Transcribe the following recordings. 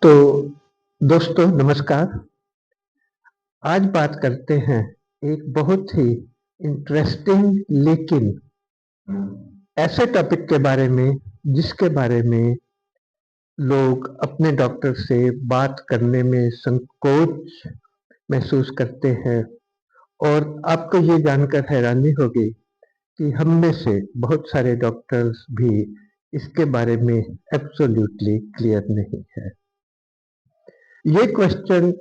तो दोस्तों नमस्कार। आज बात करते हैं एक बहुत ही इंटरेस्टिंग लेकिन ऐसे टॉपिक के बारे में जिसके बारे में लोग अपने डॉक्टर से बात करने में संकोच महसूस करते हैं और आपको ये जानकर हैरानी होगी कि हम में से बहुत सारे डॉक्टर्स भी इसके बारे में एब्सोल्युटली क्लियर नहीं है। ये क्वेश्चन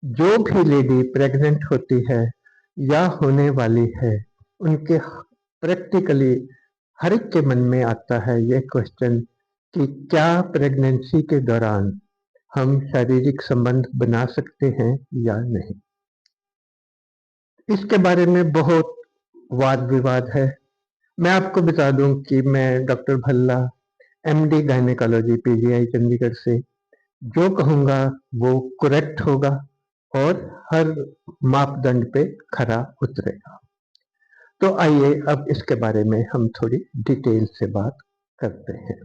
जो भी लेडी प्रेग्नेंट होती है या होने वाली है उनके प्रैक्टिकली हर एक के मन में आता है ये क्वेश्चन कि क्या प्रेगनेंसी के दौरान हम शारीरिक संबंध बना सकते हैं या नहीं। इसके बारे में बहुत वाद विवाद है। मैं आपको बता दूं कि मैं doctor Bhalla MD gynaecology PGI Chandigarh से जो कहूँगा वो करेक्ट होगा और हर मापदंड पे खरा उतरेगा। तो आइए अब इसके बारे में हम थोड़ी डिटेल से बात करते हैं।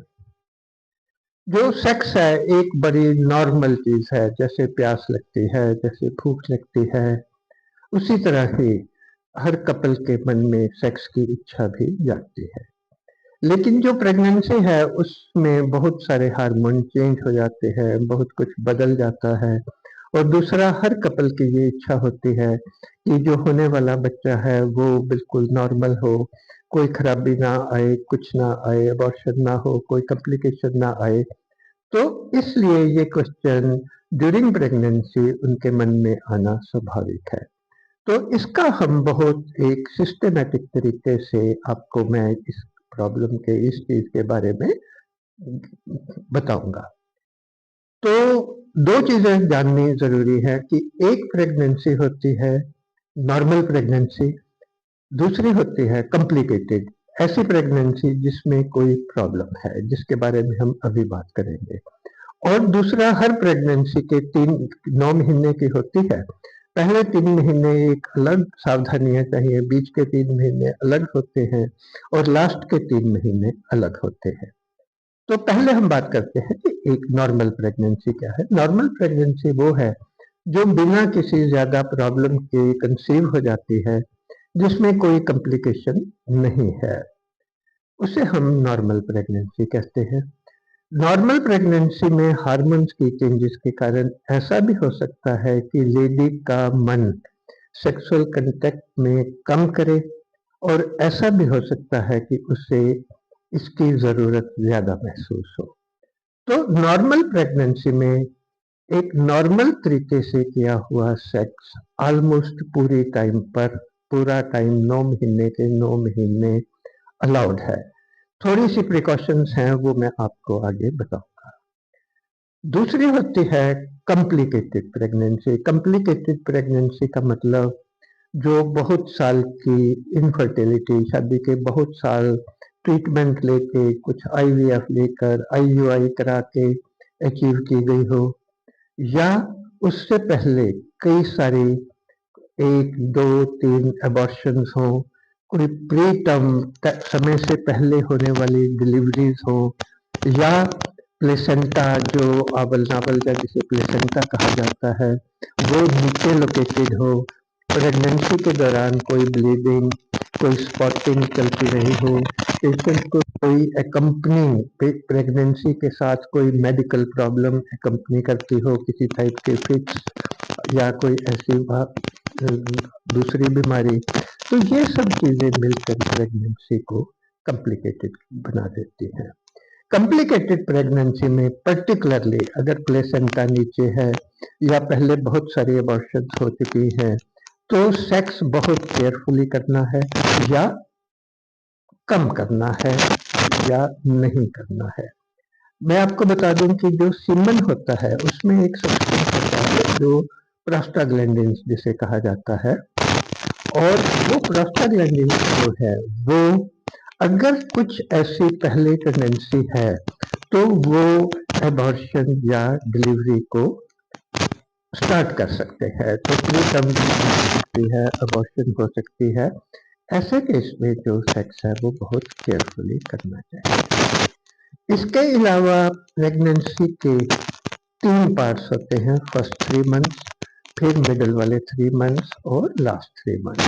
जो सेक्स है एक बड़ी नॉर्मल चीज है, जैसे प्यास लगती है, जैसे भूख लगती है, उसी तरह ही हर कपल के मन में सेक्स की इच्छा भी जागती है। लेकिन जो प्रेगनेंसी है उसमें बहुत सारे हार्मोन चेंज हो जाते हैं, बहुत कुछ बदल जाता है। और दूसरा, हर कपल की ये इच्छा होती है कि जो होने वाला बच्चा है वो बिल्कुल नॉर्मल हो, कोई खराबी ना आए, कुछ ना आए, अबॉर्शन ना हो, कोई कॉम्प्लिकेशन ना आए। तो इसलिए ये क्वेश्चन ड्यूरिंग प्रेगनेंसी उनके मन में आना स्वाभाविक है। तो इसका हम बहुत एक सिस्टमेटिक तरीके से आपको मैं इस प्रॉब्लम के इस चीज के बारे में बताऊंगा। तो दो चीजें जाननी जरूरी है कि एक प्रेगनेंसी होती है नॉर्मल प्रेगनेंसी, दूसरी होती है कॉम्प्लिकेटेड, ऐसी प्रेगनेंसी जिसमें कोई प्रॉब्लम है, जिसके बारे में हम अभी बात करेंगे। और दूसरा, हर प्रेगनेंसी के 9 महीने की होती है। पहले 3 महीने एक अलग सावधानियां चाहिए, बीच के 3 महीने अलग होते हैं और लास्ट के 3 महीने अलग होते हैं। तो पहले हम बात करते हैं कि एक नॉर्मल प्रेगनेंसी क्या है। नॉर्मल प्रेगनेंसी वो है जो बिना किसी ज्यादा प्रॉब्लम के कंसीव हो जाती है, जिसमें कोई कॉम्प्लिकेशन नहीं है, उसे हम नॉर्मल प्रेगनेंसी कहते हैं। नॉर्मल प्रेगनेंसी में हार्मोन्स की चेंजेस के कारण ऐसा भी हो सकता है कि लेडी का मन सेक्सुअल कांटेक्ट में कम करे और ऐसा भी हो सकता है कि उसे इसकी जरूरत ज्यादा महसूस हो। तो नॉर्मल प्रेगनेंसी में एक नॉर्मल तरीके से किया हुआ सेक्स ऑलमोस्ट पूरी टाइम पर पूरा टाइम 9 महीने के 9 महीने अलाउड है। थोड़ी सी प्रिकॉशंस हैं वो मैं आपको आगे बताऊंगा। दूसरी होती है कॉम्प्लिकेटेड प्रेगनेंसी। कॉम्प्लिकेटेड प्रेगनेंसी का मतलब जो बहुत साल की इनफर्टिलिटी, शादी के बहुत साल ट्रीटमेंट लेके, कुछ आईवीएफ लेकर, आईयूआई करा के अचीव की गई हो, या उससे पहले कई सारी 1, 2, 3 अबॉर्शंस हो, कोई प्री टर्म समय से पहले होने वाली डिलीवरीज हो, या प्लेसेंटा जो आवल नावल या जिसे प्लेसेंटा कहा जाता है वो नीचे लोकेटेड हो, प्रेगनेंसी के दौरान कोई ब्लीडिंग, कोई स्पॉटिंग चलती रही हो, पेशेंट को कोई एकम्पनी प्रेगनेंसी के साथ कोई मेडिकल प्रॉब्लम एकम्पनी करती हो, किसी टाइप के फिक्स या कोई ऐसी दूसरी बीमारी, तो ये सब चीजें मिलकर प्रेगनेंसी को कॉम्प्लिकेटेड बना देती हैं। कॉम्प्लिकेटेड प्रेगनेंसी में पर्टिकुलरली अगर प्लेसेंटा नीचे है या पहले बहुत सारी अबॉर्शन हो चुकी हैं, तो सेक्स बहुत केयरफुली करना है या कम करना है या नहीं करना है। मैं आपको बता दूं कि जो सीमन होता है उसमें एक सब्सटेंस होता है जो प्रोस्टाग्लैंडिन्स जिसे कहा जाता है, और वो प्रोस्टाग्लैंडिन्स जो है वो अगर कुछ ऐसी पहले टेंडेंसी है तो वो एबॉर्शन या डिलीवरी को स्टार्ट कर सकते हैं। तो प्री टर्म हो सकती है, अबॉर्शन हो सकती है। ऐसे केस में जो सेक्स है वो बहुत केयरफुली करना चाहिए। इसके अलावा प्रेगनेंसी के 3 पार्ट्स होते हैं, फर्स्ट 3 मंथ्स, फिर मिडल वाले 3 मंथ्स और लास्ट 3 मंथ्स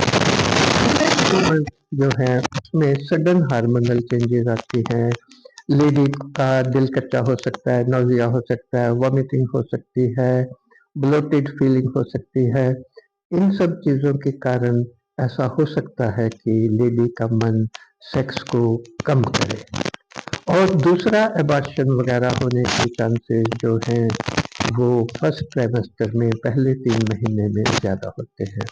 जो है उसमें सडन हार्मोनल चेंजेस आती हैं। लेडी का दिल कच्चा हो सकता है, नौजिया हो सकता है, वॉमिटिंग हो सकती है, ब्लोटेड फीलिंग हो सकती है। इन सब चीज़ों के कारण ऐसा हो सकता है कि लेडी का मन सेक्स को कम करे। और दूसरा एबॉर्शन वगैरह होने के चांसेस जो हैं वो फर्स्ट ट्राइमेस्टर में पहले 3 महीने में ज़्यादा होते हैं।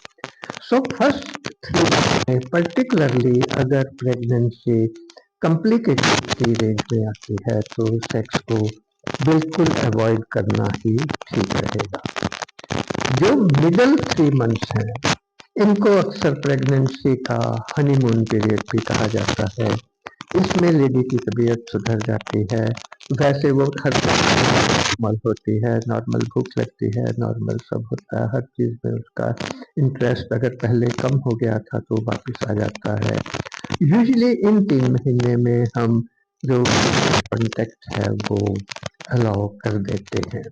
सो फर्स्ट 3 मंथ में पर्टिकुलरली अगर प्रेगनेंसी कॉम्प्लिकेटेड की रेंज में आती है तो सेक्स को बिल्कुल अवॉइड करना ही ठीक रहेगा। जो मिडल 3 मंथ्स हैं इनको अक्सर प्रेगनेंसी का हनीमून पीरियड भी कहा जाता है। इसमें लेडी की तबीयत सुधर जाती है, वैसे वो हर नॉर्मल होती है, नॉर्मल भूख लगती है, नॉर्मल सब होता है, हर चीज़ में उसका इंटरेस्ट अगर पहले कम हो गया था तो वापस आ जाता है। यूजुअली इन 3 महीने में हम जो कॉन्टेक्ट है वो अलाउ कर देते हैं।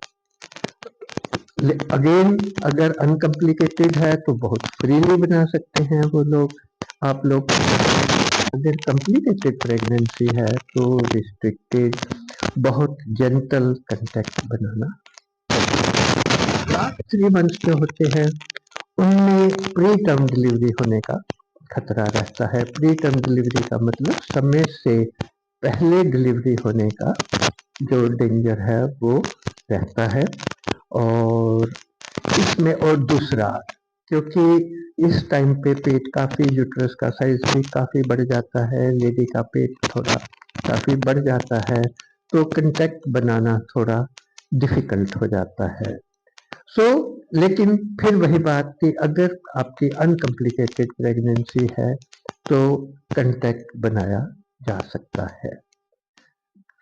अगेन अगर अनकम्प्लिकेटेड है तो बहुत फ्रीली बना सकते हैं वो लोग, आप लोग। अगर कम्प्लिकेटेड प्रेगनेंसी है तो रिस्ट्रिक्टेड बहुत जेंटल कंटेक्ट बनाना। लास्ट 3 मंथ्स जो होते हैं उनमें प्री टर्म डिलीवरी होने का खतरा रहता है। प्री टर्म डिलीवरी का मतलब समय से पहले डिलीवरी होने का जो डेंजर है वो रहता है। और इसमें और दूसरा, क्योंकि इस टाइम पे पेट काफ़ी, यूट्रस का साइज भी काफ़ी बढ़ जाता है, लेडी का पेट थोड़ा काफ़ी बढ़ जाता है, तो कंटेक्ट बनाना थोड़ा डिफ़िकल्ट हो जाता है। लेकिन फिर वही बात कि अगर आपकी अनकम्प्लिकेटेड प्रेगनेंसी है तो कंटेक्ट बनाया जा सकता है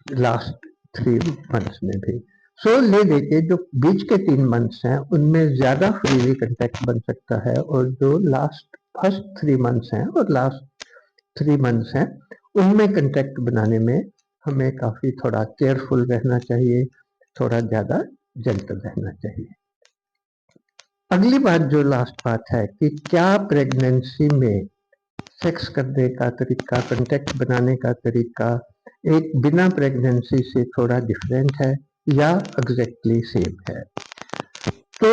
लास्ट 3 मंथ्स में भी। ले लेके जो बीच के 3 मंथ्स हैं उनमें ज़्यादा फ्रीली कंटेक्ट बन सकता है, और जो फर्स्ट 3 मंथ्स हैं और लास्ट 3 मंथ्स हैं उनमें कंटेक्ट बनाने में हमें काफ़ी थोड़ा केयरफुल रहना चाहिए, थोड़ा ज़्यादा जेंटल रहना चाहिए। अगली बात जो लास्ट बात है कि क्या प्रेगनेंसी में सेक्स करने का तरीका, कंटेक्ट बनाने का तरीका एक बिना प्रेगनेंसी से थोड़ा डिफरेंट है या एग्जैक्टली सेम है। तो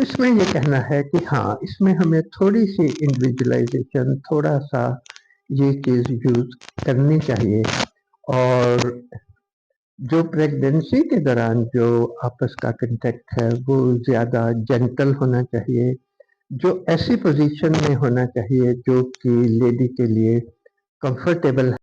इसमें ये कहना है कि हाँ, इसमें हमें थोड़ी सी इंडिविजुअलाइजेशन, थोड़ा सा ये चीज़ यूज करनी चाहिए। और जो प्रेगनेंसी के दौरान जो आपस का कंटेक्ट है वो ज़्यादा जेंटल होना चाहिए, जो ऐसी पोजीशन में होना चाहिए जो कि लेडी के लिए कंफर्टेबल